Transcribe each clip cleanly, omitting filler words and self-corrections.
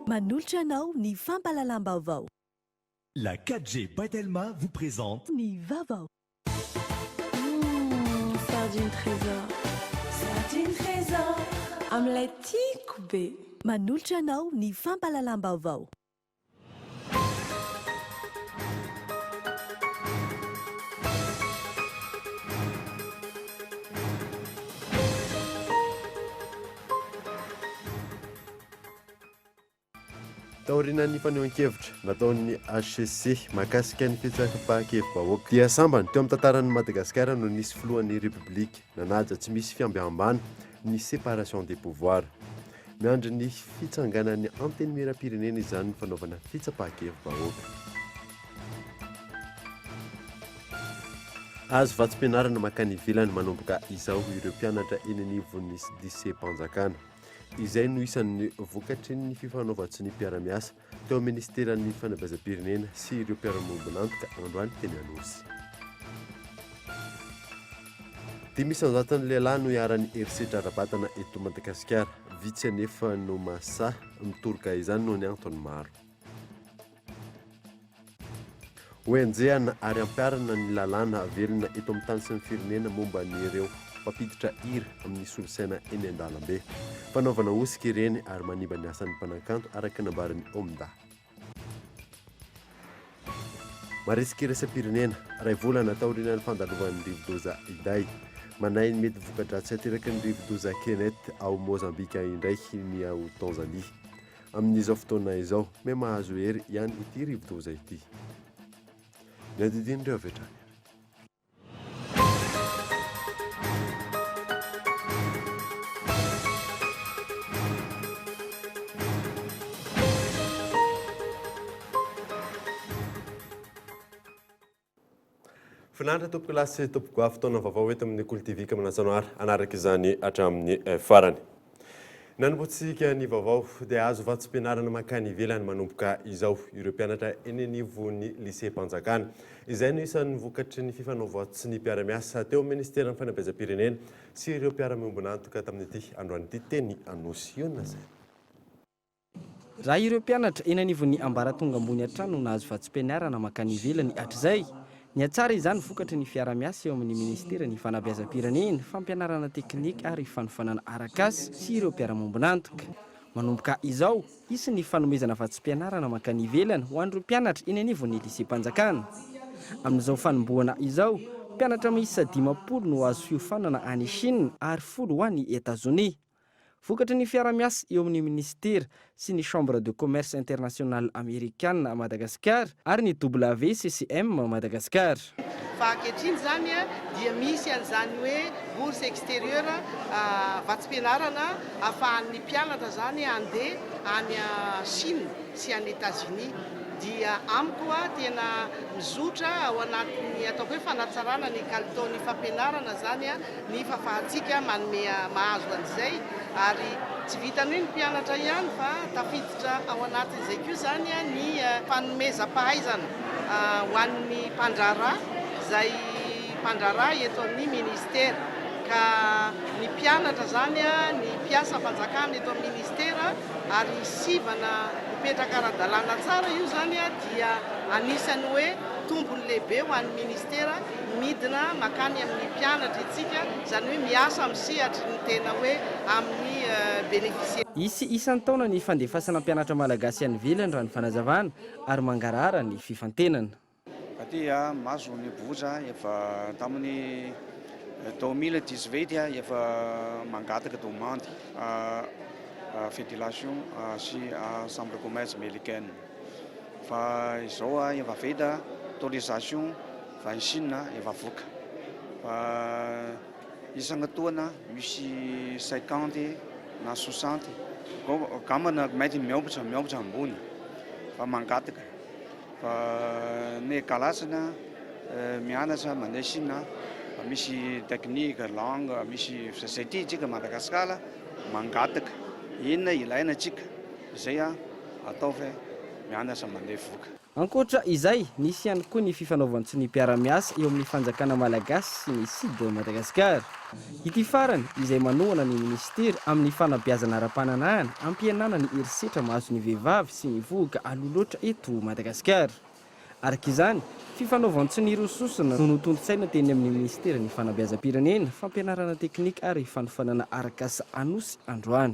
Manolotra anao ny fampalalam-baovao. La 4G Batelma vous présente Ny Vaovao. Sardine trésor. Sardine trésor. Amin'ilay tiako be. Manolotra anao ny fampalalam-baovao. Taorina ny fanehoan-kevitra nataon'ny HCC mahakasika ny fitsakam-pahakevim-bahoaka dia sambany teo amin'ny tantaran'ny Madagasikara no nisy filohan'ny République nanaja tsy misy fiambiambana ny séparation des pouvoirs. Miandry ny fitsanganan'ny anteny miram-pirenena izany ny fanaovana fitsapahakevim-bahoaka. Azo vatsim-pianarana makany ivelany manomboka izao ireo mpianatra eny anivon'ny lycée-mpanjakana. Izay no isan'ny vokatry ny fifanaovan-tsy ny mpiara-miasa teo ministeran'ny fanabeazam-pirenena sy ireo mpiara-miombonantoka androany teny Anosy. 500 lehilahy no iarany herisetra ara-batana eto Madagasikara, vitsy anefa no masaha mitoroka izany no ny antony maro. Hoenjehana ary ampiarana ny lalàna velona eto amin'ny tany sy ny firenena momba ny ireo mpampiditra hira amin'ny solosaina eny an-dalambe. Fanaovana osika ireny ary manimba ny asan'ny mpanakanto araka nambaran'ny Omda. Marisika iraisam-pirenena, ray volana taorian'ny fandalovan'ny rivo-doza iday. Manay mety voka-dratsy ateraky ny rivo-doza Kenet ao Mozambika indraiky ny ao Tanzania. Amin'izao fotoana izao, me mahazo hery ihany ity rivo-doza ity. Ny adidin'ireo avetrany. Finaritra tompoko lasy tompoko afo fotoana vaovao eto amin'ny Kolo-TV manasanoara anaraka izany hatramin'ny farany. Nanombotsika ny vaovao dia azo vatsim-pianarana makany ivelany manomboka izao ireo mpianatra eny anivon'ny lycée-mpanjakana. Izay no isan'ny vokatry ny fifanaovan-tsy ny mpiara-miasa teo ministeran'ny fanabeazam-pirenena sy ireo mpiara-miombonantoka tamin'ity androan'ity teny Anosy. Io na zay. Raha ireo mpianatra eny anivon'ny ambaratonga ambony hatrano no nahazo vatsim-pianarana makany ivelany hatrizay. Ny atsara izany vokatry ny fiara-miasa eo amin'ny ministera ny fanabeazam-pirenena, fampianarana teknika ary fanofanana arak'asa sy ireo mpiara-miombonantoka. Manomboka izao, isy ny fanomezana vatsim-pianarana makany ivelany ho an'ireo mpianatra eny anivon'ny lycée-mpanjakana. Amin'izao fanombohana izao, mpianatra miisa 50 no azo fiofanana any Chine ary 10 ho any États-Unis. Vokatry ny fiara-miasa eo amin'ny ministera sy ny Chambre de commerce international américaine à Madagascar ary ny WCCM Madagascar. Fa ankehitriny zany dia misy an'izany hoe bourse extérieure vatsim-pianarana ahafahan'ny mpianatra zany andeha any Chine sy any États-Unis. Dia amiko tena mizotra ao anatin'ny ataoko hoe fanatsarana ny kalitaon'ny fampianarana zany ny fahafahantsika manome mahazo an'izay ary tsy vitany hoe ny mpianatra ihany fa tafiditra ao anatin'izay koa zany ny fanomezam-pahaizana ho an'ny mpandraharaha izay mpandraharaha eto amin'ny ministera ka ny mpianatra zany ny mpiasa mpanjakana eto amin'ny ministera ary sivana mipetraka ara-dalàna tsara io zany dia anisany hoe tombony lehibe ho an'ny ministera midina makany amin'ny mpianatra itsika zany hoe miasa misehatra ny tena hoe amin'ny bénéficiaire. Isy isan'ny taona ny fandefasana mpianatra malagasy any ivelany raha ny fanazavana ary mangarahara ny fifantenana. Dia mahazo ny boza efa tamin'ny 2018 efa mangataka demande fédération sy chambre de commerce américaine. Fa izao efa vita autorisation fa ny Chine efa voka. Fa isanatoana misy 50 na 60 gamana mety miaotra ambony fa mangataka. Fa ny kalasana mianatra mandeha Chine misy technique langue misy société tsika Madagasikara mangataka inona ilaina tsika izay atao fe mianatra mandeha voka. Ankoatra izay, nisy ihany koa ny fifanaovan'ny ny mpiara-miasa eo amin'ny fanjakana malagasy sy ny sud Madagasikara. Ity farany izay manohana ny ministera amin'ny fanabeazana ara-pananahana ampihenana ny herisetra mahazo ny vehivavy sy ny vohoka aloloatra eto Madagasikara. Arak'izany, fifanaovan'ny ny rososina no notontotsaina teny amin'ny ministera ny fanabeazam-pirenena, fampianarana teknika ary fanofanana arak'asa anosy androany.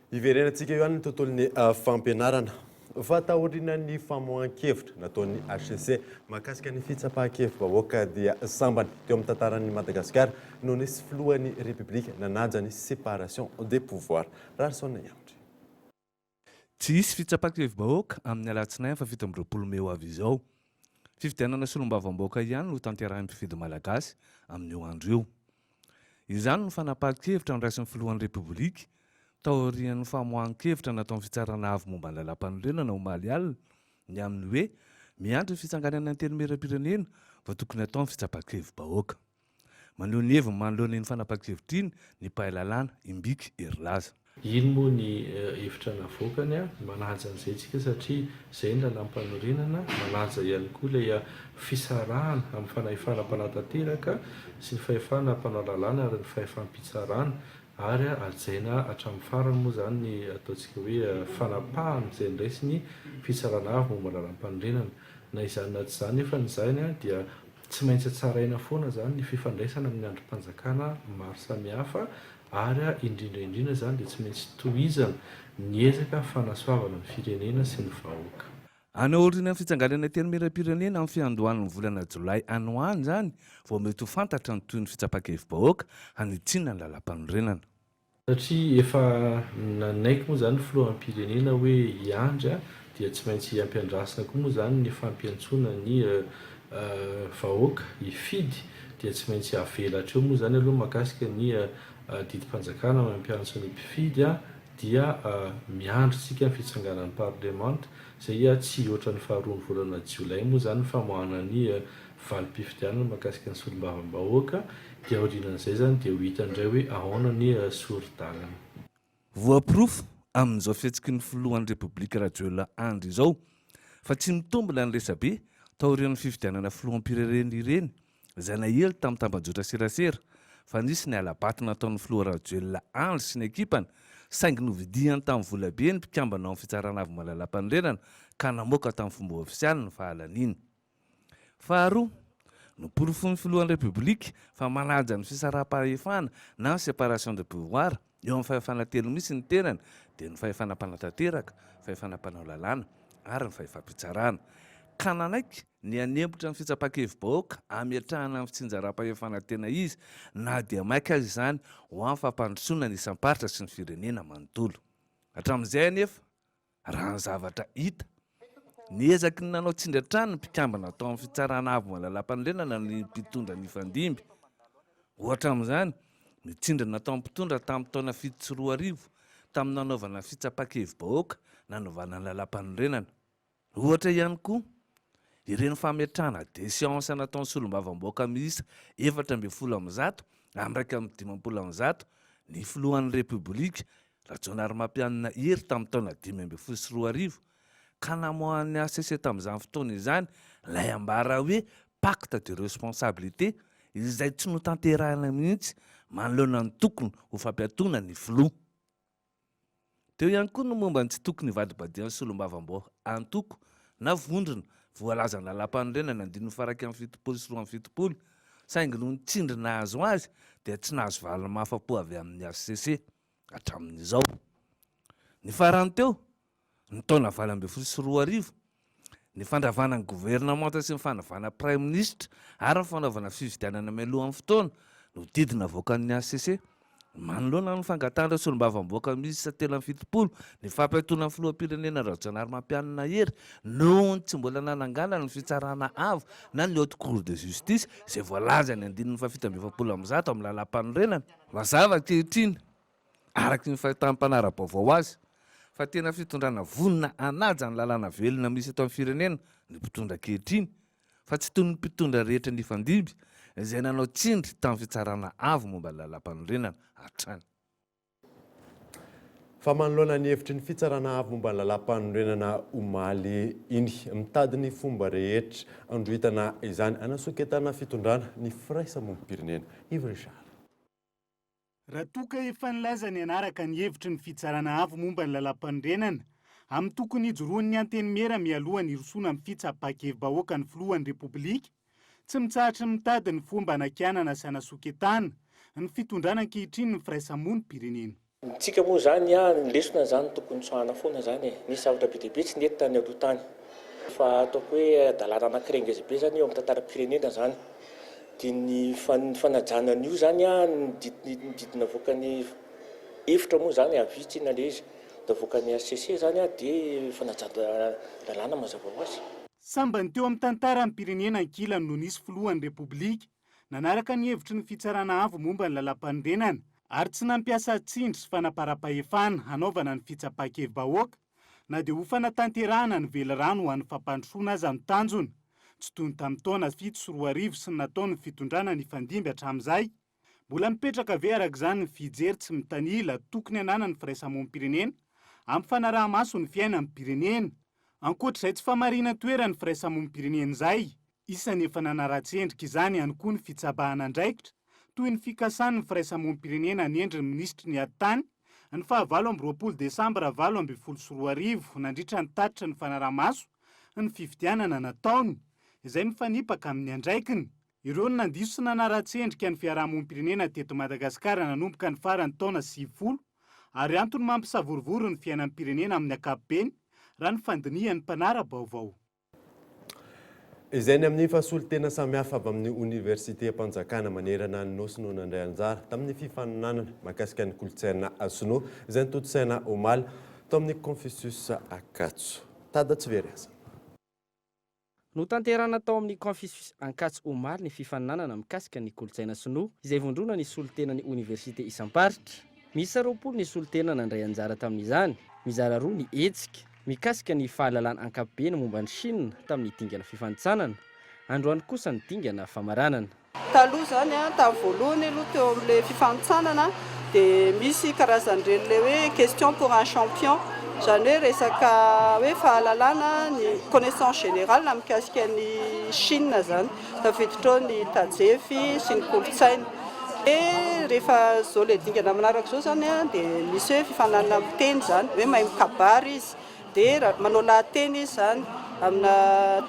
Iverenantsika io ny tontolon'ny fampianarana. Fataoriana ny famohan-kevitra nataon'ny HCC mahakasika ny fitsapahan-kevim-bahoaka dia sambany teo amin'ny tantaran'ny Madagasikara no nisy filohan'ny République nanaja ny séparation des pouvoirs. Rarisona ihany. Tsy hisy fitsapan-kevim-bahoaka amin'ny alatsinainy fa 17 Mey avy izao. Fifidianana solombavam-bahoaka ihany no tanterahin'ny mpifidy malagasy amin'io andro io. Izany no fanapahan-kevitra andraisin'ny filohan'ny République taorian'ny famohan-kevitra nataon'ny fitsarana avy momba ny lalam-panorenana omaly alina ny amin'ny hoe miandry ny fitsanganana ny telomeram-pirenena va tokony ataon'ny fitsapan-kevim-bahoaka. Maneho ny heviny manoloana ny fanapahan-kevitra iny ny mpahalalana Imbiky Erilaza. Ino moa ny hevitra navoakany manaja an'izay tsika satria izay ny lalam-panorenana manaja ihany koa ilay fisarahana amin'ny fanahifana mpanantanteraka sy ny fahefana mpanao lalàna ary ny fahefampitsarana ary ajaina hatramin'ny farany moa zany ny ataontsika hoe fanapahana izay ndraisy ny fitsarana avy momba lalam-panorenana. Na izany na tsy izany nefa nyzany dia tsy maintsy tsaraina foana zany ny fifandraisana amin'ny androm-panjakana maro samihafa ary indrindra zany dia tsy maintsy tohizana ny ezaka fanasoavana ny firenena sy ny vahoaka. Anaoriana ny fitsanganana telomeram-pirenena amin'ny fiandohan'ny volana Jolay anoany zany vao mety ho fantatra ny toy ny fitsapan-kevim-bahoaka hanitsinana ny lalam-panorenana. Satria efa nanaiky moa zany filohan'ny firenena hoe hiandry dia tsy maintsy hampiandrasina koa moa zany ny fampiantsoana ny vahoaka hifidy dia tsy maintsy avelatra eo moa zany aloha mahakasika ny didim-panjakana mampiantso ny mpifidy dia miandritsika ny fitsanganan'ny parlemanta izay tsy ohatran'ny faharoan'ny volana Jolay moa zany famoahana ny valim-pifidianana mahakasika ny solombavam-bahoaka dia aorianan'izay zany dia ho hita indray hoe ahoana ny sori-dalana. Voaporofo amin'izao fihetsiky ny filohan'ny République Radiola andro izao fa tsy mitombona ny resabe taorian'ny fifidianana filoham-pirenena ireny izay nahely tamin'ny tambajotra serasera fa nisy ny alabaty nataon'ny filoha Radiola andro sy ny ekipany saingy novidihany tamin'ny volabe ny mpikambana amin'ny fitsarana avy malalam-panorenana ka namoaka tamin'ny fomba ofisialy ny fahalaniny. Faharoa, noporofon'ny filohan'ny République fa manaja ny fisaraha-pahefana na ny séparation de pouvoir eo amin'ny fahefana telo misy ny tenany dia ny fahefana mpanantanteraka, fahefana mpanao lalàna ary ny fahefampitsarana. Ka nanaiky ny anembotra ny fitsapan-kevim-bahoaka ametrahana amin'ny fitsinjaram-pahefana tena izy na dia maika azy izany ho amin'ny fampandrosoana ny isam-paritra sy ny firenena manontolo. Hatramin'izay anefa raha ny zavatra hita ny ezaky ny nanao tsindratrano ny mpikambana tao amin'ny fitsarana avy malalam-panorenana ny mpitondra ny fandimby. Ohatra amin'izany mitsindrana tao amin'ny mpitondra tamin'ny taona 7 tamin'ny nanaovana fitsapan-kevim-bahoaka nanovana ny lalam-panorenana. Ohatra ihany koa ireny fametrahana déchéance nataon'ny solombavam-bahoaka miisa 700 amin'ny 150 ny filohan'ny République rajonary mampianina hery tamin'ny taona 5 ka namohan'ny ACC tamin'izany fotoana izany lay ambara hoe pacte de responsabilité izay tsy notanterahana mihitsy manoloana ny tokony ho fampiatoana ny filoha. Teo ihany koa no momba ny tsy tokony vadibadian'ny solombavam-bahoaka antoko na vondrona voalazana lalam-panorenana 9/7 saingy no nitsindrina azo azy dia tsy nahazo valiny mahafapo avy amin'ny ACC hatramin'izao. Ny farany teo ny taona 2024 ny fandravana ny gouvernemanta sy ny fanavana prime ministre ary ny fanaovana fifidianana mialohan'ny fotoana no didina avoakan'ny ACC manoloana ny fangatahana solombavam-bahoaka misy 770 ny fampiatoana ny filoham-pirenena rajonary mampianina hery noho ny tsy mbola nanangana ny fitsarana avo na ny haute cour de justice izay voalaza ny 770 amin'ny lalam-panorenana. Mazava ankehitriny araky ny fahitam-panara-baovao azy fa tena fitondrana vonina anaja ny lalàna velona misy eto amin'ny firenena ny mpitondra ankehitriny fa tsy toy ny mpitondra rehetra ny fandimby izay nanao tsindry tamin'ny fitsarana avo momba ny lalam-panorenana hatrany. fa manoloana ny hevitry ny fitsarana avy momba ny lalam-panorenana omaly iny mitady ny fomba rehetra androitana izany anasoketana fitondrana ny firaisamonim-pirenena Ivresha. Raha toka efa nilaza ny anaraka ny hevitry ny fitsarana avy momba ny lalam-panorenana amin'ny tokony hijoroan'ny anteny mera mialohan'ny irosona amin'ny fitsapakevim-bahoaka ny filohan'ny repoblika, tsy mitsahatra mitady ny fomba anakianana sy anasoketana ny fitondrana ankehitriny ny firaisamonim-pirenena. Tsika moa zany ny lesona zany tokony soahana foana zany nisy zavatra be dia be tsy nety tany aloha tany fa ataoko hoe dalàna anankirengezy be zany eo amin'ny tantaram-pirenena zany dia ny fanajana an'io zany ny didina voakany efitra moa zany avitsy na le izy da voakany ACC zany dia fanajana dalàna mazava ho azy. Sambany teo amin'ny tantaran'ny pirenena ankilany no nisy filohan'ny repoblika nanaraka ny hevitry ny fitsarana avy momba ny lalam-panorenana ary tsy nampiasa tsindry sy fanaparam-pahefana hanaovana ny fitsapakevim-bahoaka na dia ho fanatanterahana ny velirano ho an'ny fampandrosoana azy amin'ny tanjona tsy toy ny tamin'ny taona 7 sy 4 sy nataony fitondrana ny fandimby hatramin'izay. Mbola mipetraka ve arak'izany ny fijery tsy mitanila tokony hanana ny firaisamonim-pirenena amin'ny fanaraha-maso ny fiaina amin'ny pirenena. Ankoatr'izay tsy famarina toerany firaisamonim-pirenena izay, isany efa nanara-tsendrika izany ihany koa ny fitsabahana andraikitra toy ny fikasan'ny firaisamonim-pirenena ny endrin'ny ministry ny ady-tany ny 20 Desambra 2024 nandritra ny tatitra ny fanaraha-maso ny fifidianana nataony izay mifanipaka amin'ny andraikiny. Ireo ny nandiso sy nanara-tsendrika ny fiarahamonim-pirenena teto Madagasikara nanomboka ny farany taona 90 ary antony mampisavorovoro ny fiainan'ny pirenena amin'ny ankapobeny raha ny fandinihan'ny mpanara Vaovao. Izay ny amin'ny fahasolotena samihafa avy amin'ny Université Mpanjakana manerana ny nosy no nandray anjara tamin'ny fifaninanana mahakasika ny kolotsaina Sinoa izay ny toto-tsaina omaly tao amin'ny Confucius Ankatso. Tada tsy very asa. No tanterana tao amin'ny Confucius Ankatso omaly ny fifaninanana mikasika ny kolotsaina Sinoa izay vondrona ny solotena ny Université isam-paritra. Misy 20 ny solotena nandray anjara tamin'izany, mizara roa ny hetsika mikasika ny fahalalana ankapobeny momba ny Chine tamin'ny dingana fifanitsanana, androany kosa ny dingana famaranana. Taloha zany tamin'ny voalohany aloha teo amin'ilay fifanitsanana dia misy karazan'ireny le hoe question pour un champion, zany hoe resaka hoe fahalalana ny connaissance générale na mikasika ny Chine zany, tafiditra ny tajefy sy ny kolotsaina. Dia rehefa zao ilay dingana manaraka zao zany dia misy hoe fifananana amin'ny teny zany, hoe mahay mikabary izy. Dia manao lahateny izy zany amina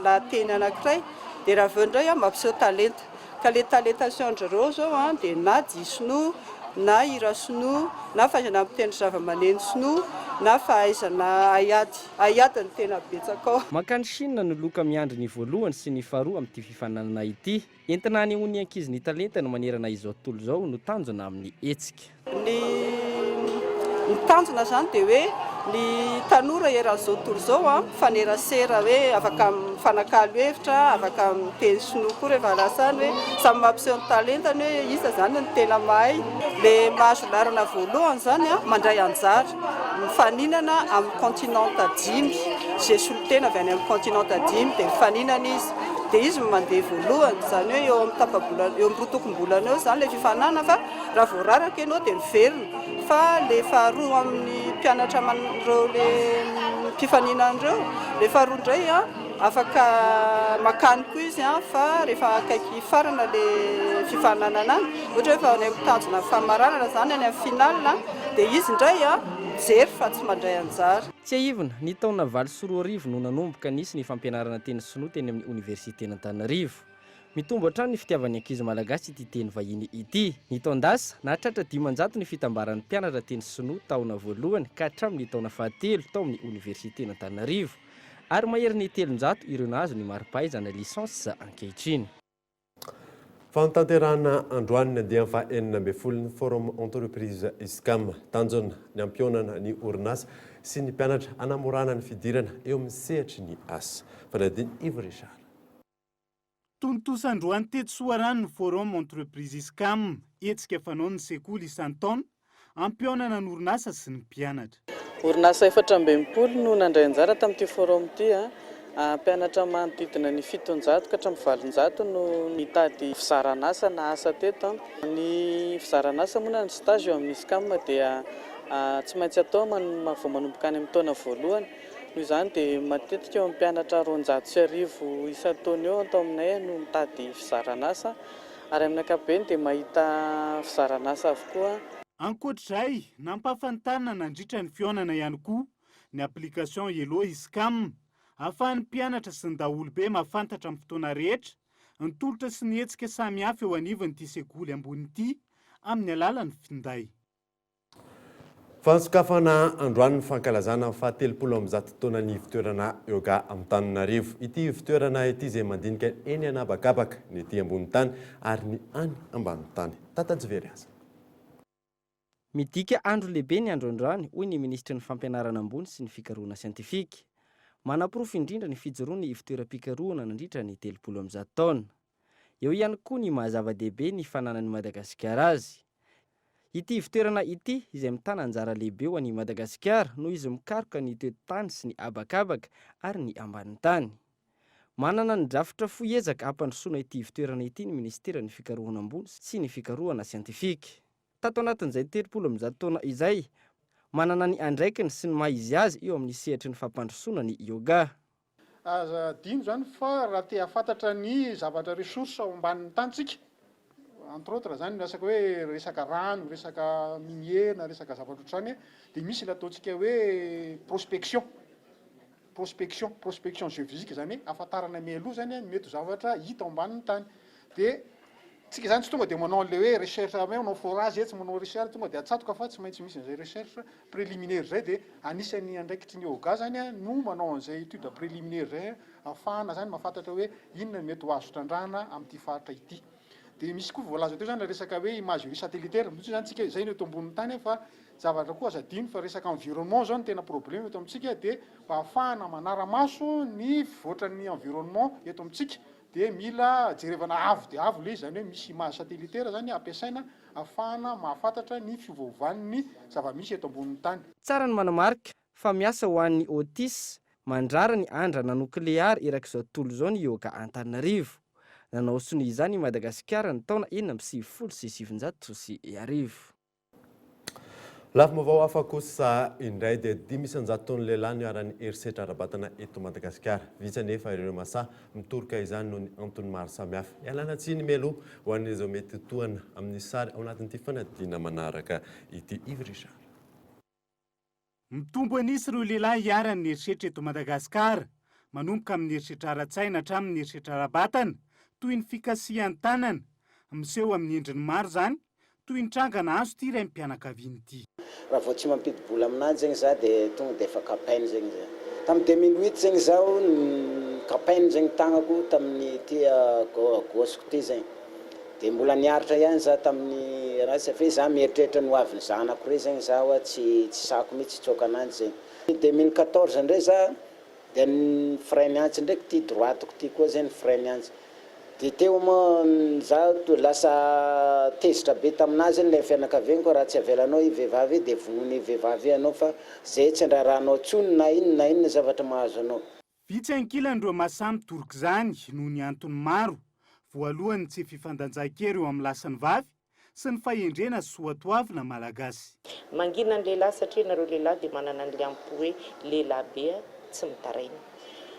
lahateny anankiray dia raha aveo indray mampiseho talenta ka le talenta asehoan'zareo zao dia na dia sinoa na hira sinoa na fahaizana mitendry zava-maneno sinoa na fahaizana aiady ny tena betsaka ao. Makany Chine no loka miandry ny voalohany sy ny faharoa amin'ity fifananana ity. Entina hanehoany ankizy ny talenta no manerana izao tontolo izao no tanjona amin'ny hetsika. Ny tanjona zany dia hoe ny tanora eran'izao tontolo izao fanerasera hoe afaka mifanakalo hevitra, afaka miteny sinoa koa rehefa lasany hoe samy mampiseho ny talentany hoe isa zany ny tena mahay. Le mahazo larana voalohany zany mandray anjara mifaninana amin'ny continent dimy, izay solotena avy any amin'ny continent dimy dia mifaninana izy. Dia izy mandeha voalohany zany hoe eo amin'ny tapabolana eo amin'ny rotokom-bolana eo zany le fifanana fa raha voararaka ianao dia miverina. Fa le faharoa amin'ny mpianatra aman'ireo le mpifaninan'ireo, le faharoa indray afaka makany koa izy fa rehefa akaiky farana le fifananana any, ohatra hoe fa any amin'ny tanjona famaranana zany any amin'ny finalina dia izy indray mijery fa tsy mandray anjara. Tsy ahivona, ny taona 2024 no nanomboka nisy ny fampianarana teny sinoa teny amin'ny Université n'Antananarivo. Mitombo hatrany ny fitiavan'ny ankizy malagasy ity teny vahiny ity. Ny taondasa nahatratra 500 ny fitambaran'ny mpianatra teny sinoa taona voalohany ka hatramin'ny taona fahatelo tao amin'ny Université n'Antananarivo. Ary mahery ny 300 ireo nahazo ny mari-pahaizana lisansa ankehitriny. Fantanterahana androany dia fa 9 ny forum entreprise ISCAM tanjona ny ampionana ny orinasa sy ny mpianatra anamorana ny fidirana eo amin'ny sehatry ny asa. Fanadiny Ivresha. Tontosandroany teto soarano ny forum entreprise ISCAM hetsika fanao ny sekoly isan-taona ampionana ny orinasa sy ny mpianatra. Orinasa 420 no nandray anjara tamin'ity forum ity Mpianatra manodidina ny 700 ka hatramin'ny 800 no mitady fizaran'asa na asa teto. Ny fizaran'asa moa na ny stage eo amin'ny SCAM dia tsy maintsy atao vao manomboka any amin'ny taona voalohany. Noho izany dia matetika eo amin'ny mpianatra 200 isan-taona eo atao aminay no mitady fizaran'asa, ary amin'ny ankapobeny dia mahita fizaran'asa avokoa. Ankoatr'izay, nampahafantarina nandritra ny fihaonana ihany koa ny application Elo SCAM ahafahan'ny mpianatra sy ny daholobe mahafantatra amin'ny fotoana rehetra ny tolotra sy ny hetsika samihafa eo anivon'ity sekoly ambon'ity amin'ny alalan'ny finday. Fanosokafana androany ny fankalazana faha-telopolo amby 100 taona ny fitoerana yoga Antananarivo. Ity fitoerana ity izay mandinika eny anabakabaka ny ety ambony tany ary ny any ambany tany. Tatanjivery aza. Midika andro lehibe ny andro androany, hoy ny ministry ny fampianarana ambony sy ny fikarohana siantifika. Manaporofo indrindra ny fijoroany fitoeram-pikarohana nandritra ny 300 taona. Eo ihany koa ny mahazava-dehibe ny fananan'i Madagasikara azy. Ity fitoerana ity izay mitana anjara lehibe ho an'i Madagasikara noho izy mikaroka ny toe-tany sy ny abakabaka ary ny ambany tany. Manana ny drafitra foezaka hampandrosoana ity fitoerana ity ny ministera ny fikarohana ambony sy ny fikarohana siantifika. Tato anatin'izay 300 taona izay, manana ny andraikiny sy ny maha-izy azy eo amin'ny sehatry ny fampandrosoana ny yoga. Aza dino zany fa raha te hafantatra ny zavatra resource ao ambanin'ny tantsika, entre autres zany resaka hoe resaka rano, resaka miniera, resaka zavatra ohatrany, dia misy ilay ataontsika hoe prospection géophysique zany afantarana mialoha zany mety zavatra hita ao ambanin'ny tany. Dia tsika zany tsy tonga dia manao an'ilay hoe recherche manao forage tsy manao recherche tonga dia atsatoka fa tsy maintsy misy an'izay recherche préliminaire zay. Dia anisan'ny andraikitry ny yoga zany no manao an'izay étude préliminaire zay ahafahana zany mahafantatra hoe inona mety ho azo trandrahana amin'ity faritra ity. Dia misy koa voalaza teo zany resaka hoe imagerie satellitaire, mitsy zany tsika izay no eto ambony tany fa zavatra koa aza dino fa resaka environnement zao no tena problème eto amintsika. Dia mba ahafahana manara-maso ny voatran'ny environnement eto amintsika dia mila jerevana avo dia avo le zany hoe misy image satellitaire zany ampiasaina ahafahana mahafantatra ny fiovaovan'ny zava-misy eto ambonin'ny tany. Tsara ny manamarika fa miasa ho an'ny autisme mandrara ny andrana nukleary erak'izao tontolo izao ny yoga Antananarivo. Nanao sony izany i Madagasikara ny taona 1970. Lafy Vaovao hafa kosa indray dia 500 taona lehilahy no arany herisetra ara-batana eto Madagasikara. Vitsy anefa ireo masaha mitoroka izany noho ny antony maro samihafa. Ialana tsiny mialoha ho an'izao mety tohana amin'ny sary ao anatin'ity fanadina manaraka ity Ivry. Mitombo anisy ireo lehilahy hiarany herisetra eto Madagasikara, manomboka amin'ny herisetra ara-tsaina hatramin'ny herisetra ara-batana, toy ny fikasihan'ny tanana, miseho amin'ny endriny maro zany, toy ny trangana azo ity iray mpianakaviany ity. Raha vao tsy mampidi-bola amin'azy zegny za dia tonga dia efa kapainy zegny za. Tamin'ny 2008 zegny zaho kapainy zegny tagnako tamin'ny ity gosiko ity zegny. Dia mbola niaritra ihany za tamin'ny raha sy fe za mieritreritra ny hoavin'ny zanako rey zegny zaho tsy sako mihitsy tsoka ananjy zegny. 2014 ndray za dia ny frein antsy ndraiky ty droitiko ty koa zegny frein antsy. Dia teo moa za lasa tezitra be taminazy ilay fianakavianako raha tsy avelanao i vehivavy dia vonony vehivavy anao fa zay tsy andrarahanao tsony na inona zavatra mahazo anao. Vitsy ankilany ireo masaha mitorika izany noho ny antony maro. Voalohany tsy fifandanjan-kery eo amin'ny lasan'ny vavy sy ny fahendrena soatoavina malagasy. Mangina ny lehilahy satria nareo lehilahy dia manana ny liampo hoe lehilahy be tsy mitaraina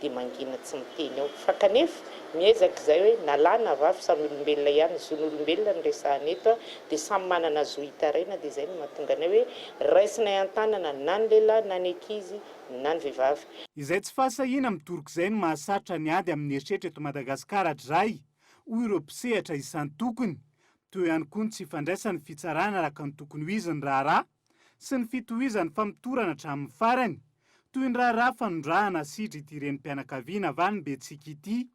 dia mangina tsy miteny ao. Fa kanefa miezaka izay hoe nalana vavy samy olombelona ihany, zon'olombelona ny resahany eto dia samy manana zo hitaraina. Dia izay no mahatonga anay hoe raisina an-tanana na ny lehilahy na ny ankizy na ny vehivavy. Izay tsy fahasahiana mitorika izay no mahasatra ny ady amin'ny herisetra eto Madagasikara hatrizay hoy ireo mpisehatra isan'ny tokony. Toy ihany koa ny tsy ifandraisan'ny fitsarana araka ny tokony ho izy ny raharaha sy ny fitohizan'ny famitorana hatramin'ny farany. Toy ny raharaha fanondrahana sidry ity renim-pianakaviana avaly Betsika ity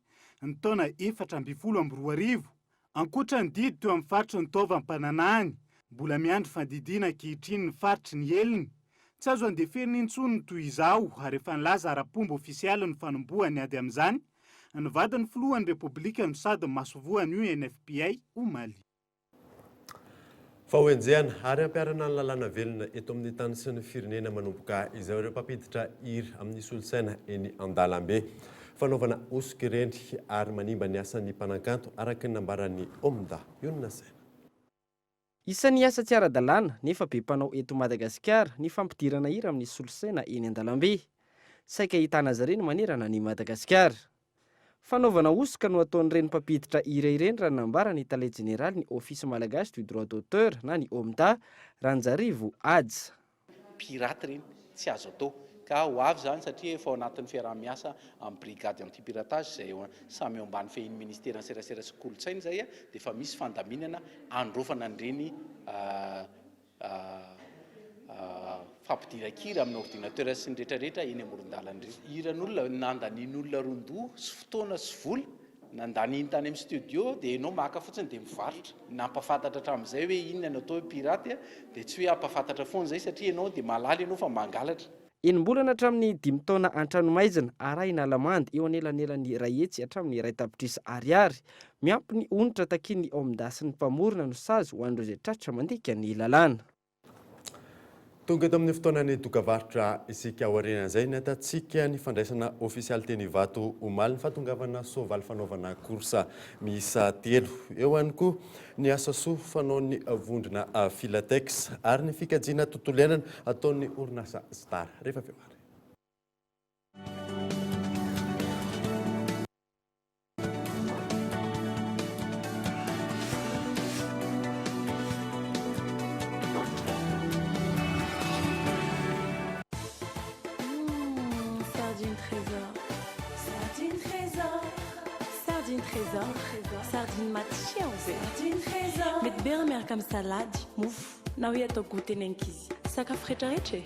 ny taona 420. Ankoatra ny didy teo amin'ny faritry ny taovam-pananahany, mbola miandry fandidiana ankehitriny ny faritry ny eliny. Tsy azo andeferiny intsony toy izao ary efa nilaza ara-pomba ofisialy ny fanombohany ady amin'izany ny vadin'ny filohan'ny Repoblika no sady masovoany UNFPA ho Mali. Fahoenjehana ary ampiarana ny lalàna velona eto amin'ny tany sy ny firenena manomboka izao ireo mpampiditra iry amin'ny solosaina eny Andalambe. fanaovana osika ireny ary manimba ny asan'ny mpanakanto araka ny nambaran'ny omda ionona saina. Isan'ny asa tsy ara-dalàna nefa be mpanao eto Madagasikara ny fampidirana hira amin'ny solosaina eny an-dalambe. Saika hitana azy ireny manerana ny Madagasikara. Fanaovana osika no ataon'ireny mpampiditra hira ireny raha nambara ny tale jeneraly ny ofisy malagasy du droit d'auteur na ny OMDA Ranjarivo Adja. Pirate reny tsy azo atao ka ho avy zany satria efa ao anatin'ny fiaraha-miasa amin'ny brigade anti-piratage izay samy eo ambany fehiny ministera ny serasera sy kolontsaina izay dia efa misy fandaminana androfana an'ireny fampidiran-kira amin'ny ordinateur sy ny rehetrarehetra eny amoron-dalana hiran'olona nandanin'olona rondoa sy fotoana sy vola nandaniny tany amin'ny studio dia ianao maka fotsiny dia mivarotra nampafantatra hatramin'izay hoe inona no atao hoe pirate dia tsy hoe ampafantatra foana izay satria ianao dia malaly ianao fa mangalatra. Enim-bolana hatramin'ny 5 taona an-tranomaizina arahina alamandy eo anelanelan'ny ray hetsy hatramin'ny ray tapitrisa ariary miampy ny onitra takian'ny OMDA sy ny mpamorona no sazy ho an'ireo izay tratra mandika ny lalàna. Tonga eto amin'ny fotoanany dokavarotra isika aoriana izay ny atantsika ny fandraisana ofisialy teny Vato omaly ny fahatongavana soavaly fanaovana korsa miisa 3. Eo ihany koa ny asa soa fanaon'ny vondrona Filatex ary ny fikajiana tontolo iainana ataon'ny orinasa Star. Rehefa avy eo ary. Sardine matia mety be raha miaraka amin'ny salady mofo na hoe atao goûté ny ankizy sakafo rehetrarehetra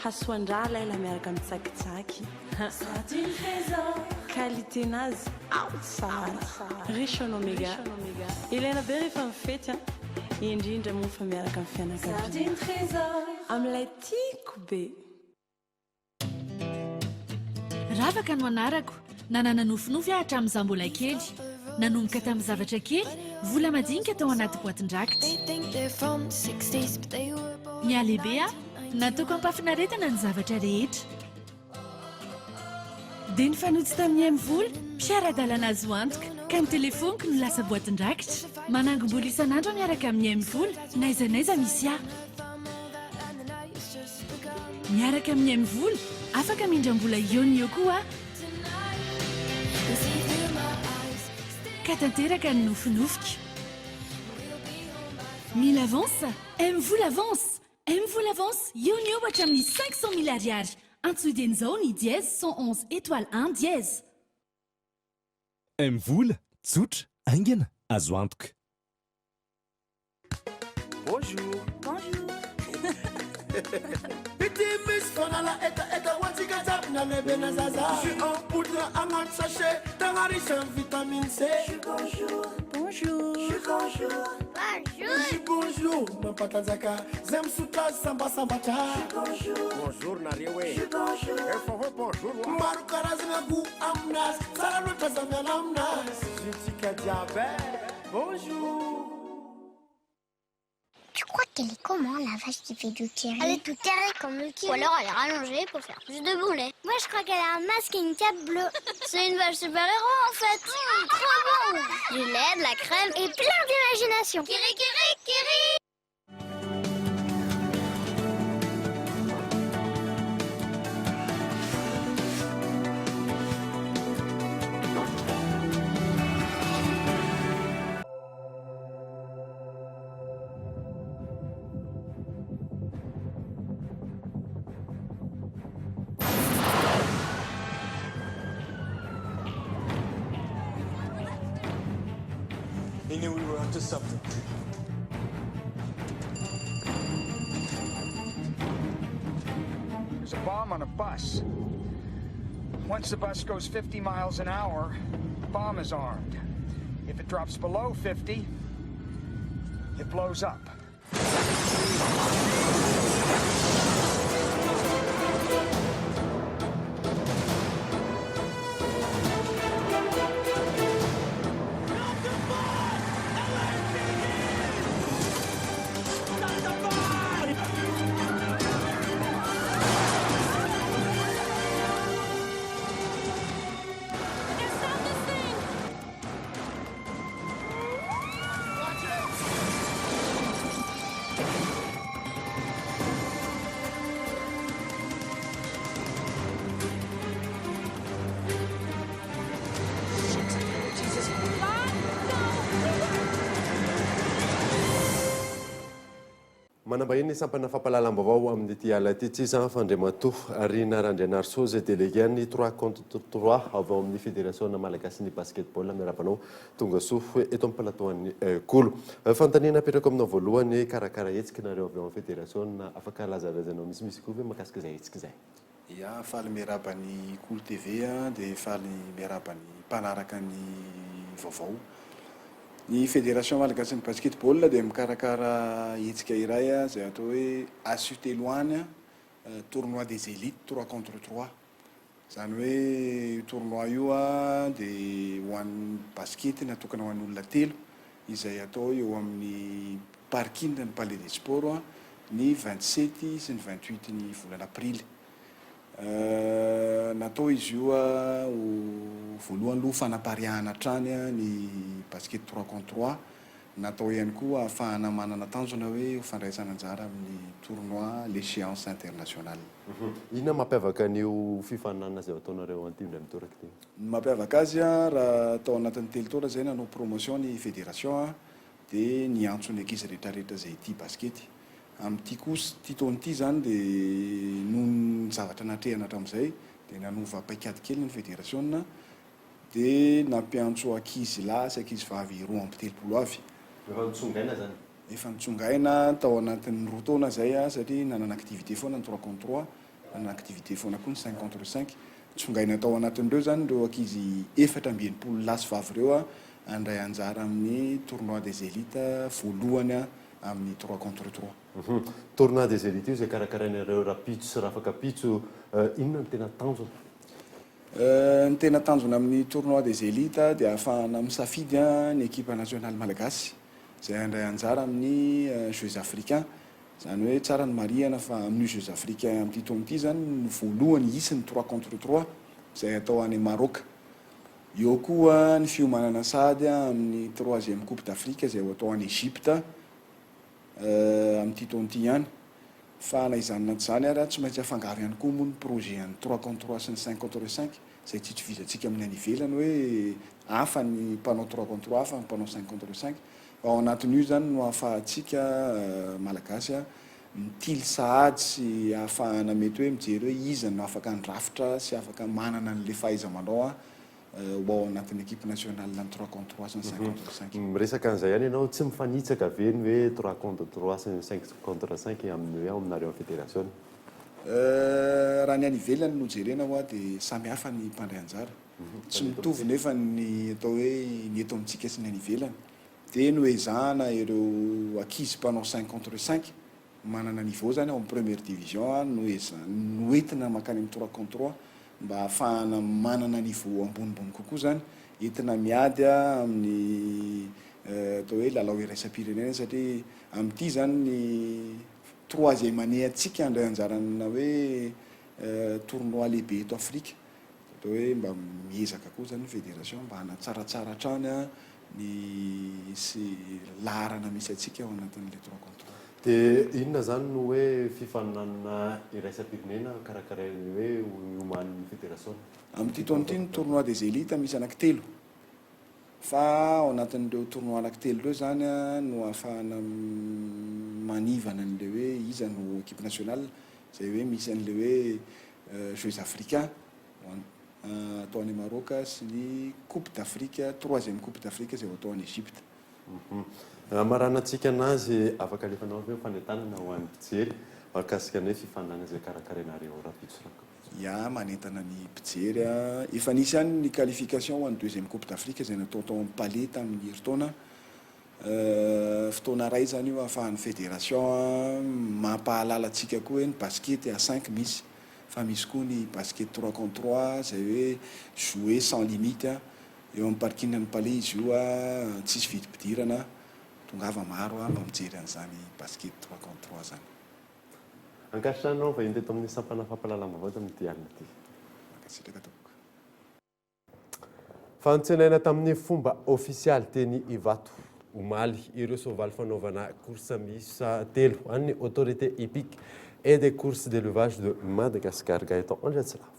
hasoandra layla miaraka amin'ny tsakitsaky qualiténazy tsara riche en oméga ilaina be rehefa mifety indrindra mofa miaraka amin'ny fianakaviana amin'ilay tiako be. Ravaka no anarako nanana nofinofy hatramin'izaho mbola kely nanomboka tamin'ny zavatra kely vola madinika tao anaty boatin-drakitra mialehibe nataoko ampafinaretana ny zavatra rehetra dia ny fanotsy tamin'ny amvola mpiara-dalana azy ho antoka ka ny telefoniko no lasa boatin-drakitra manangom-bola isan'andro miaraka amin'ny amvola naiza naiza misy ahy miaraka amin'ny amvola afaka mindram-bola ionio koa ka tanteraka ny nofinofika. Mille avance, aime-vous l'avance. Aime-vous l'avance, ionio hatramin'ny 500 000 ariary. Antsoiden'izao ny dièse 111 étoile 1 dièse. Aime-vola, tsotra, aingana, azo antoka. Bonjour. Bonjour. Je suis en poudre à mon sachet, dans la riche en vitamine C. Bonjour. Bonjour. Bonjour. Bonjour. Ma patanzaka, zem suta samba samba cha. Bonjour. Bonjour Nariwe. Bonjour. El favor bonjour. Maru karazina gu amnas, saralota zamyan amnas. Jitika diabet. Bonjour. Tu crois qu'elle est comment, la vache qui fait du kiri? Elle est toute carrée comme le kiri. Ou alors elle est rallongée pour faire plus de boulets. Moi, je crois qu'elle a un masque et une cape bleue. C'est une vache super-héros, en fait. Trop bon. Du lait, de la crème et plein d'imagination. Kiri, kiri, kiri. He knew we were up to something. There's a bomb on a bus. Once the bus goes 50 miles an hour, the bomb is armed. If it drops below 50, it blows up. manambahiny ny sampana fampahalalam-baovao amin'ity ala ty tsisa fandriamato Rina Randrianarso zay délégué ny 3 contre 3 avy ao amin'ny fédération malagasy ny basketball miarabanao tonga soa eto amin'ny plateau an'ny Kolo. Fantaniana apetrako aminao voalohany karakara hetsika nareo avy ao amin'ny fédération afaka lazalazanao misimisy koa ve makasika izay hetsika izay. Ya faly miarabany Kolo TV dia faly miarabany mpanaraka ny vaovao. Ny fédération malagasy ny basketball dia mikarakara hetsika iray izay atao hoe ASUT-Loane tournoi des élites 3 contre 3. Izany hoe tournoi io dia ho an'ny basket natokana ho an'ny olona telo izay atao eo amin'ny parking ny palais des sports ny 27 sy ny 28 ny volana aprily. Natao izy io voalohany aloha fanapariahana hatrany ny basket 3 contre 3. Natao ihany koa ahafahana manana tanjona hoe fandraisana anjara amin'ny tournoi l'échéance internationale. Inona mampiavaka an'io fifaninana izay ataonareo an'ity indray mitoraka ity? Ny mampiavaka azy raha tao anatin'ny telo taona zay nanao promotion ny fédération dia niantso ny ankizy rehetrarehetra izay ity basket. Amin'ity kosa ity taona ity zany dia noho ny zavatra natrehana hatramin'izay dia nanova paikady kely ny fédération dia nampiantso ankizy lahy sy ankizy vavy 2 avy. Efa nitsongaina zany? Efa nitsongaina tao anatin'ny 2 taona zay satria nanana activité foana ny 3 contre 3, nanana activité foana koa ny 5 contre 5. Nitsongaina tao anatin'ireo zany ireo ankizy 420 lahy sy vavy ireo andray anjara amin'ny tournoi des élites voalohany amin'ny 3 contre 3. Tournoi des élites io izay karakarainareo raha pitso sy raha afaka pitso, inona ny tena tanjona? Ny tena tanjona amin'ny tournoi des élites dia ahafahana misafidy ny équipe nationale malagasy izay andray anjara amin'ny Jeux africains. Izany hoe tsara ny marihana fa amin'ny Jeux africains amin'ity taona ity zany ny voalohany isy ny 3 contre 3 izay atao any Maroc. Eo koa ny fiomanana sady amin'ny 3e coupe d'Afrique izay atao any Égypte amin'ity taona ity ihany. Fa na izany na tsy izany ary tsy maintsy afangaro ihany koa moa ny projet any 3 contre 3 sy ny 5 contre 5 izay tsy tovizantsika amin'ny any ivelany hoe hafa ny mpanao 3 contre 3 hafa ny mpanao 5 contre 5. Ao anatin'io zany no ahafahantsika malagasy mitily sahady sy ahafahana mety hoe mijery hoe iza no afaka andrafitra sy afaka manana an'le fahaiza-manao ao anatin'ny équipe nationale ny 3 contre 3 sy ny 5 contre 5. Miresaka an'izay ihany ianao tsy mifanitsaka ve ny hoe 3 contre 3 sy ny 5 contre 5 amin'ny hoe aminareo amin'ny fédération? Raha ny any ivelany no jerena hoa dia samy hafa ny mpandray anjara. Tsy mitovy nefa ny atao hoe ny eto amintsika sy ny any ivelany. Dia noezahana ireo ankizy mpanao 5 contre 5 manana niveau zany ao amin'ny première division noentina makany amin'ny 3 contre 3 mba ahafahana manana niveau ambonimbony kokoa zany entina miady amin'ny atao hoe lalao iraisam-pirenena satria amin'ity zany ny 3e année atsika andray anjarana hoe tournoi lehibe eto Afrika. Atao hoe mba miezaka koa zany fédération mba hanatsaratsara hatrany ny sy laharana misy atsika ao anatin'le 3 contre 3. Dia inona zany no hoe fifaninana iraisam-pirenena karakarainy hoe ioman'ny fédération? Amin'ity taona ity ny tournoi des élites misy anankitelo. Fa ao anatin'ireo tournoi anankitelo ireo zany no ahafahana manivana an'le hoe iza no équipe nationale izay hoe misy an'le hoe Jeux africains atao any Maroc sy ny coupe d'Afrique 3e coupe d'Afrique izay atao any Égypte. Marana antsika anazy afaka alefanao hoe fanentanana ho an'ny mpijery mahakasika ny hoe fifaninana izay karakarainareo raha pitso raha. Ya manentana ny mpijery efa nisy ihany ny qualification ho an'ny 2e coupe d'Afrique izay natao tao amin'ny palais tamin'ny herintaona. Fotoana ray zany io ahafahan'ny fédération mampahalala antsika koa hoe ny basket à 5 misy fa misy koa ny basket 3 contre 3 izay hoe jouer sans limite eo amin'ny parking ny palais izy io tsisy vidim-pidirana tongava maro mba mijery an'izany basket 3 contre 3 zany. Ankasitrahana vahiny teto amin'ny sampana fampahalalam-baovao amin'ity alina ity. Mankasitraka tompoko. Fanontsenaina tamin'ny fomba ofisialy teny Ivato omaly ireo soavaly fanaovana course miisa 3 an'ny autorité hippique et des courses d'élevage de Madagascar Gaëtan Andriatsilavo.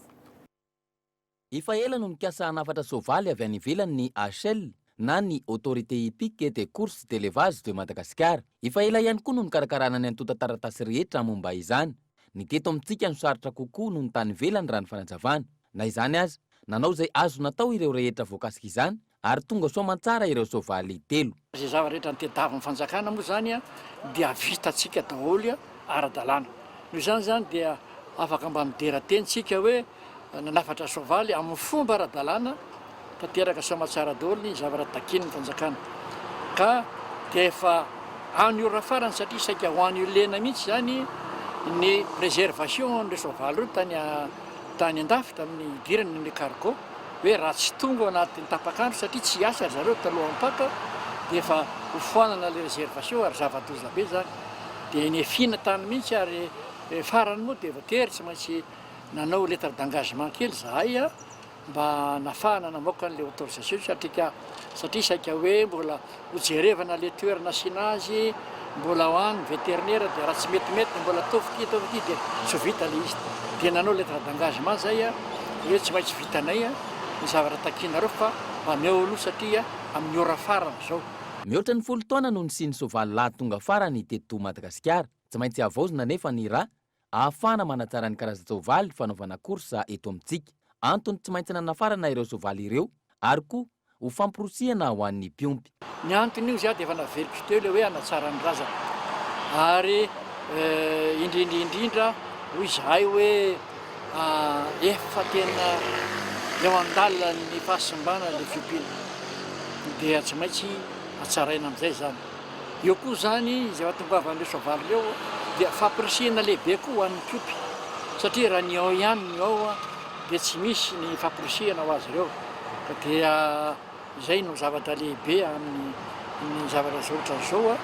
Efa ela no mikasa hanafatra soavaly avy any ivelany ny HL na ny autorité hippique de course de levage de Madagasikara. Efa ela ihany koa no nikarakarana ny antota-taratasy rehetra momba izany. Ny teto amintsika no saritra kokoa no ny tany velany raha ny fanazavana. Na izany aza, nanao izay azo natao ireo rehetra voakasika izany ary tonga soamantsara ireo soavaly 3. Izay zava-rehetra nytediavin'ny fanjakana moa zany dia vitantsika daholo ara-dalàna. Noho izany zany dia afaka mba midera tentsika hoe nanafatra soavaly amin'ny fomba ara-dalàna tanteraka soamantsara daholo ny zavatra takin'ny fanjakana. Ka dia efa any ora farany satria saika ho an'ny lena mihitsy zany ny préservation ny soavaly io tany andafy tamin'ny idirany ny cargo hoe raha tsy tonga anatin'ny tapakandro satria tsy asa zareo talohan'ny mpaka dia efa hofoanana le réservation ary zava-doza be zany dia ny efina tany mihitsy ary farany moa dia voatery tsy maintsy nanao lettre d'engagement kely zahay mba nafahana namoaka n'le autorisation satria saika hoe mbola hojerevana le toerana asiana azy mbola ho any vétérinaire dia raha tsy metimety mbola ataovy ty dia tsy vita le izy dia nanao lettre d'engagement zay hoe tsy maintsy vitanay ny zavatra takinareo fa mba meo aloha satria amin'ny ora farany zao. Mihoatra ny 10 taona no nisiany soavaly lahy tonga farany teto Madagasikara. Tsy maintsy avaozina nefa ny raha ahafana manatsara ny karazan-tsoavaly fanaovana korsa eto amintsika. Antony tsy maintsy nanafarana ireo soavaly ireo ary koa ho famporosiana ho an'ny mpiompy. Ny antony io zay dia efa naveriko teo le hoe anatsara ny razana ary indrindra hoy zahay hoe efa tena eo andalina ny fahasimbana le fiopina dia tsy maintsy atsaraina amin'izay zany. Eo koa zany izay ahatongavan'ireo soavaly ireo dia famporisiana lehibe koa ho an'ny mpiompy satria raha ny ao ihany ny ao dia tsy misy ny famporisiana ho azy ireo dia izay no zavatra lehibe amin'ny zavatra zotra zao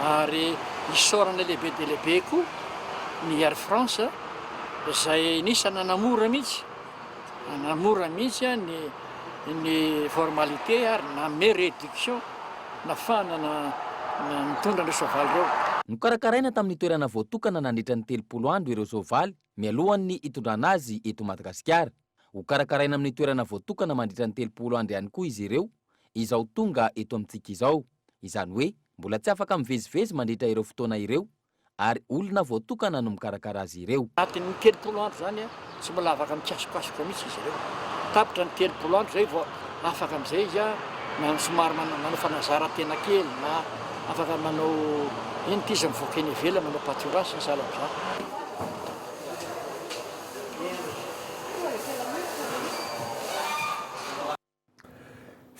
ary isorana lehibe dia lehibe koa ny Air France izay nisa nanamora mihitsy ny formalité ary nanome réduction nafahana nitondra ireo soavaly ireo. Nokarakaraina tamin'ny toerana voatokana nandritra ny 30 andro ireo soavaly mialohan'ny hitondrana azy eto Madagasikara. Ho karakaraina amin'ny toerana voatokana mandritra ny 30 andro ihany koa izy ireo izao tonga eto amintsika izao. Izany hoe mbola tsy afaka mivezivezy mandritra ireo fotoana ireo ary olona voatokana no mikarakara azy ireo. Anatin'ny 30 andro zany tsy mbola afaka mikasokasoko mihitsy izy ireo. Tapitra ny 30 andro zay vao afaka amin'izay izy somary manao fanazara-tena kely na afaka manao iny ty izy mivoaka eny ivelany manao pâturage ny sahala amin'izany.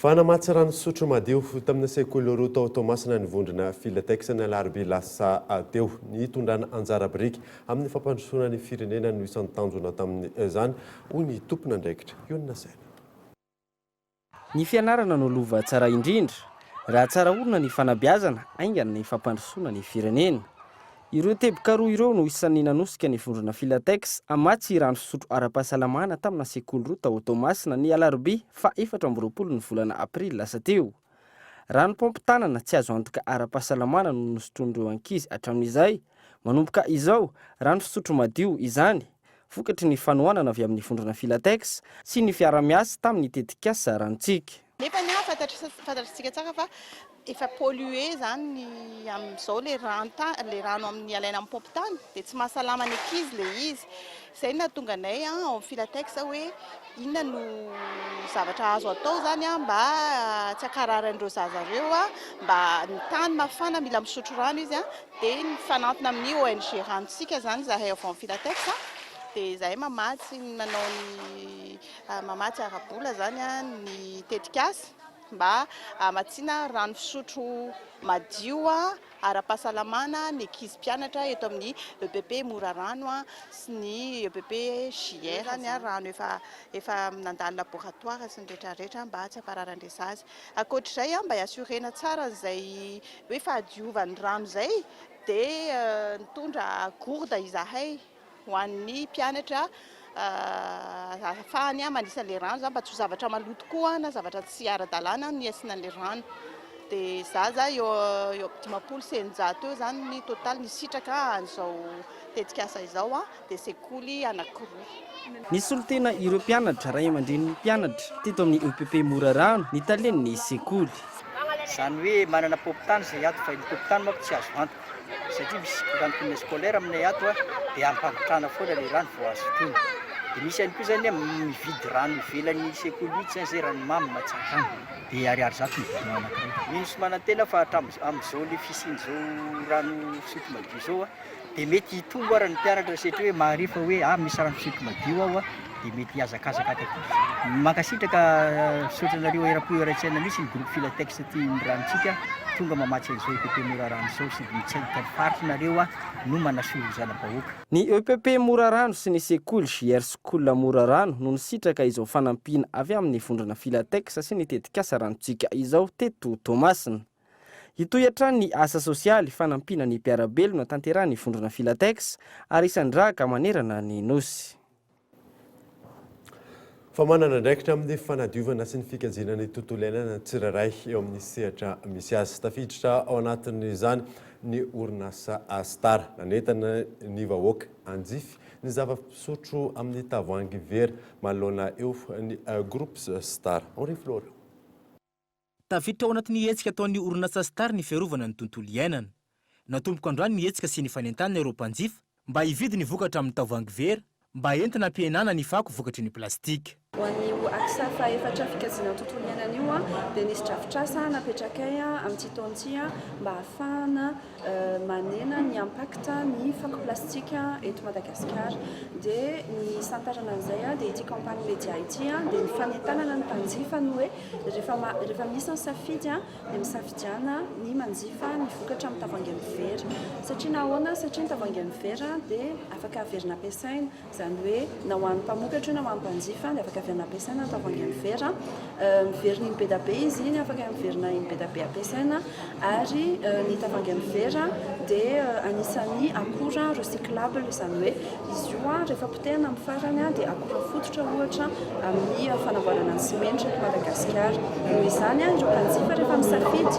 Fanamatsy rano sotro madio tamin'ny sekoly roa tao Tomasina nivondrona filatex ny alarobia lasa teo ny tondrana anjara biriky amin'ny fampandrosoana ny firenena no isan'ny tanjona tamin'ny izany hoy ny tompona andraikitra Iona Saina. Ny fianarana no lova tsara indrindra raha tsara olona ny fanabeazana aingana ny fampandrosoana ny firenena. Ireo teboka roa ireo no isan'ny nanosika ny vondrona filatex amatsy rano fisotro ara-pahasalamana tamina sekoly roa tao Tomasina ny alarobia fa 24 ny volana Avril lasa teo. Rano pompe tanana tsy azo antoka ara-pahasalamana no nosotroan'ireo ankizy hatramin'izay. Manomboka izao rano fisotro madio izany vokatry ny fanohanana avy amin'ny vondrona filatex sy ny fiara-miasa tamin'ny tetikasa ranontsika. Nefa ny fantatritsika tsara fa efa pollué zany amin'izao le rano amin'ny alaina amin'ny pompe tany dia tsy mahasalama ny ankizy le izy. Izay nahatonga anay ao amin'ny filatex hoe inona no zavatra azo atao zany mba tsy hakararan'ireo zazareo mba ny tany mafana mila misotro rano izy dia nifanantona amin'ny ONG ranontsika zany zahay ao amin'ny filatex dia zahay mamatsy nanao ny mamatsy arabola zany ny tetikasa mba amatsiana rano fisotro madio ara-pahasalamana ny ankizy mpianatra eto amin'ny EPP Morarano sy ny EPP JR zany rano efa nandalo laboratoire sy ny rehetrarehetra mba tsy hampararan'ireo zaza. Ankoatr'izay mba hiasorena tsara izay hoe fahadiovan'ny rano izay dia nitondra gourde izahay ho an'ny mpianatra ahafahany manisa le rano mba tsy ho zavatra maloto koa na zavatra tsy ara-dalàna ny asiana le rano dia za eo dimapolo senjato eo zany ny total ny sitraka an'izao tetikasa izao a dia sekoly anankiroa. Nisy olo tena ireo mpianatra ray aman-drenin'ny mpianatra teto amin'ny EPP Morarano ny taleniny sekoly. Zany hoe manana popitany izay ato fa ny popitany manko tsy azo antoka satria misy cantine scolaire aminay ato a dia ampagotrana foana ilay rano vao azo fotoana. Dia misy ihany koa zany mividy rano ivelan'ny sekoly mihitsy zany izay ranomamy matsaka dia ariary zato mividina anankiray. Misy manantena fa amin'izao ilay fisian'izao rano fisotro madio izao a dia mety hitombo ary ny mpianatra satria hoe maharifa hoe misy rano fisotro madio ao a dia mety hiazakazaka akaty. Mankasitraka sotranareo era-po era-tsaina misy ny groupe filatex ty ny ranontsika tonga mamatsy an'izao EPP Morarano izao sy mitsaika faritry nareo a no manasolo zana-bahoaka. Ny EPP Morarano sy ny sekoly JR Skola Morarano no nisitraka izao fanampiana avy amin'ny vondrana filatex sy ny tetikasa ranontsika izao teto Tomasina. Itoy hatrany ny asa sosialy fanampiana ny mpiarabelona tanterahany vondrana filatex ary isandraka manerana ny nosy. Fa manana ndraikitra amin'ny fanadiovana sy ny fikajiana ny tontolo iainana tsirairay eo amin'ny sehatra misy azy. Tafiditra ao anatin'izany ny orinasa Star nanentana ny vahoaka anjify ny zava-pisotro amin'ny tavoahangy vera manoloana eo ny groupe Star. Henri Flora. Tafiditra ao anatin'ny hetsika ataon'ny orinasa Star ny fiarovana ny tontolo iainana. Natomboka androany ny hetsika sy ny fanentanana ireo mpanjifa mba hividy ny vokatra amin'ny tavoahangy vera mba entina ampihenana ny fako vokatry ny plastika. Ho an'io aksafa efatra fikajiana tontolo iainana io dia nisy drafitrasa napetrakay amin'ity taonty mba ahafahana manena ny impacta ny fako plastika eto Madagasikara. Dia ny santarana an'izay dia ity campagne média ity dia ny fanentanana ny mpanjifa no hoe rehefa misy ny safidy dia misafidiana ny manjifa ny vokatra amin'ny tavoahangy amin'ny vera. Satria nahoana? Satria ny tavoahangy amin'ny vera dia afaka averina ampiasaina, izany hoe na ho an'ny mpamokatra na ho an'ny mpanjifa dia afaka averina ampiasaina ny tavoahangy amin'ny vera. Miverina impeda be izy iny, afaka miverina impeda be ampiasaina ary ny tavoahangy amin'ny vera dia anisan'ny akora recyclable, izany hoe izy io rehefa potehina amin'ny farany dia akora fototra ohatra amin'ny fanamboarana ny simenitra eto Madagasikara. Noho izany ireo mpanjifa rehefa misafidy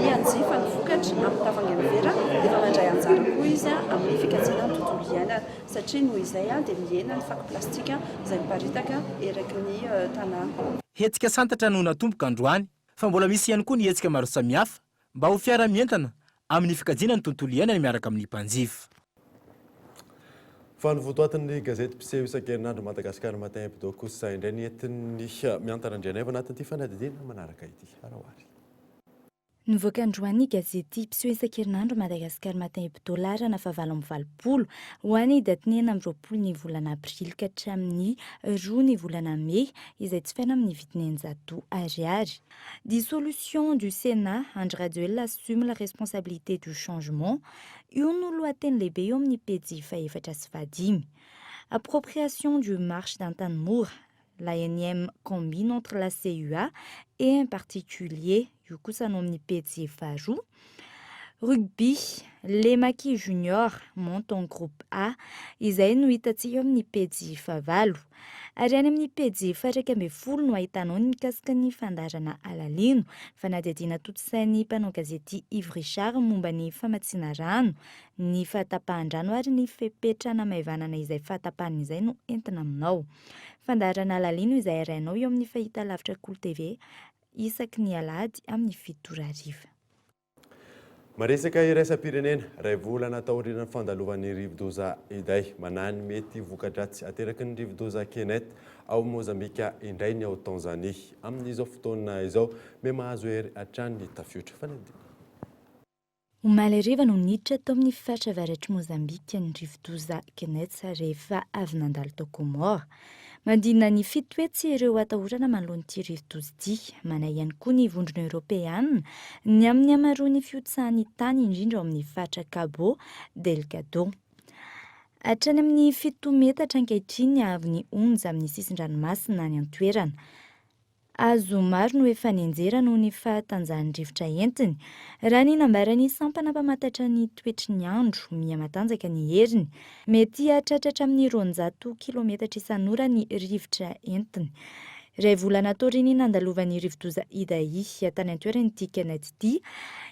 ny anjifa ny vokatra amin'ny tavoahangy amin'ny vera dia efa mandray anjara koa izy amin'ny fikajiana ny tontolo iainana satria noho izay dia mihena ny fako plastika izay miparitaka eraky ny tanàna. Hetsika santatra no natomboka androany fa mbola misy ihany koa ny hetsika maro samihafa mba ho fiara-mientana amin'ny fikajiana ny tontolo iainana miaraka amin'ny mpanjifa. Fa nivotoatin'ny gazety mpiseho isan-kerinandro Madagasikara Matin Hebdo kosa indray ny entin'ny miantana andrianaiva anatin'ity fanadidina manaraka ity arahoary. Nivoaka androany gazety mpiseho isan-kerinandro Madagasikara Matin Hebdo laharana fahavalo amby valopolo ho an'ny daty 9 ny volana aprily ka hatramin'ny 2 ny volana mey izay jifaina amin'ny vidiny 900 ariary. Dissolution du Sénat, Andry Rajoelina assume la responsabilité du changement. Io no lohateny lehibe eo amin'ny pejy faefatra sy fahadimy. Appropriation du marché d'Antanimora. La énième combine entre la CUA et un particulier. Io kosa no amin'ny pejy faharoa. Rugby, les Maki Junior montent en groupe A. Izay no hitantsika eo amin'ny pejy fahavalo. Ary any amin'ny pejy fahatraika amby folo no ahitanao ny mikasika ny fandaharana alalino. Fanadihadiana toto-sain'ny mpanao gazety Yves Richard momba ny famatsiana rano, ny fahatapahan-drano ary ny fepetrana maivanana izay fahatapahana izay no entina aminao. Fandaharana alalino izay arainao eo amin'ny fahita lavitra Kolo TV isaky ny alahady amin'ny 7 ariva. Maresaka iraisam-pirenena ray volana taorian'ny fandalovan'ny rivo-doza iday manany mety vokadratsy ateraky ny rivo-doza Kenet ao Mozambika indray ny ao Tanzania. Amin'izao fotoana izao me mahazo hery hatrany ny tafiotra fanadina. Omaly hariva no niditra tao amin'ny faritra avaratry Mozambika ny rivo-doza Kenet rehefa avy nandalo tao Komora. Mandina ny fitoetsy ireo atahorana manoloan'ity rivo-doza ity. Manay ihany koa ny vondrona Europeana ny amin'ny amaroany fiotsahan'ny tany indrindra ao amin'ny faritra Cabo Delgado. Hatrany amin'ny 7 metatra ankehitriny avy ny onja amin'ny sisin-dranomasina ny antoerana. Azo maro no efa nianjera noho ny fahatanjahan'ny rivotra entiny. Raha ny nambarany sampana mpamantatra ny toetry ny andro miha-matanjaka ny heriny. Mety hahatratratra amin'ny 200 kilometatra isan'ora ny rivotra entiny. Ray volana taoriny nandalovan'ny rivodoza Iday tany an-toerany Kanaty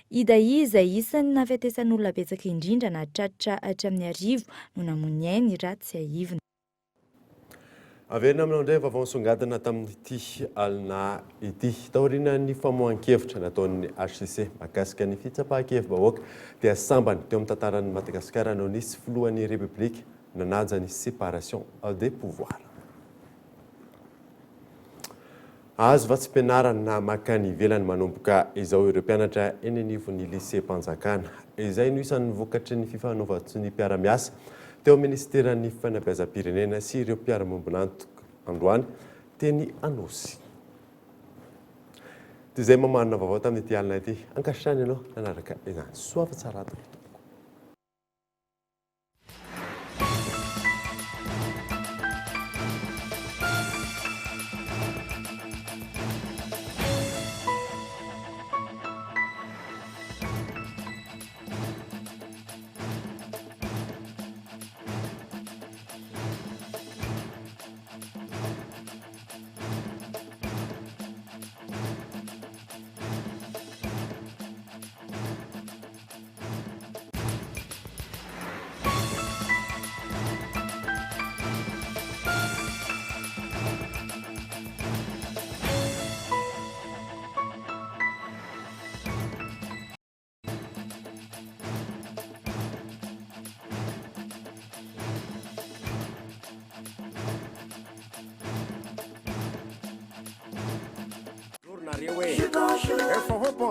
Iday izay isany nafetesan'olona betsaka indrindra na tratra hatramin'ny arivo no namono ainy ratsy aivina. Averina aminao indray vaovao songadina tamin'ity alina ity taoriana ny famohan-kevitra nataon'ny HCC mahakasika ny fitsapahan-kevim-bahoaka dia sambany teo amin'ny tantaran'ny Madagasikara no nisy filohan'ny République nanaja ny séparation des pouvoirs. Azo vatsim-pianarana makany ivelany manomboka izao ireo mpianatra eny anivon'ny lycée Mpanjakana. Izay no isan'ny vokatry ny fifanovatry ny mpiara-miasa teo ministeran'ny fanabeazam-pirenena sy ireo mpiara-miombonantoka androany teny Anosy. Toy izay mamanana vaovao tamin'ity alina ity. Ankasitrany ianao nanaraka izany. Soava tsara tompoko.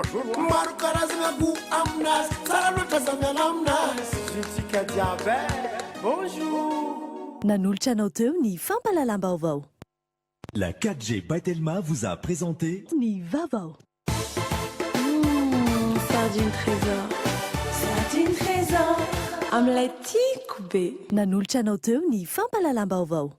Maro karazana goût aminazy tsara loatra zamiana aminazy zitsika jiaby. Bonjour. Nanolotra anao teo ny fampalalam-baovao. La 4G Batelma vous a présenté Ny Vaovao. Sardine trésor. Sardine trésor. Amin'ilay tiako be. Nanolotra anao teo ny fampalalam-baovao.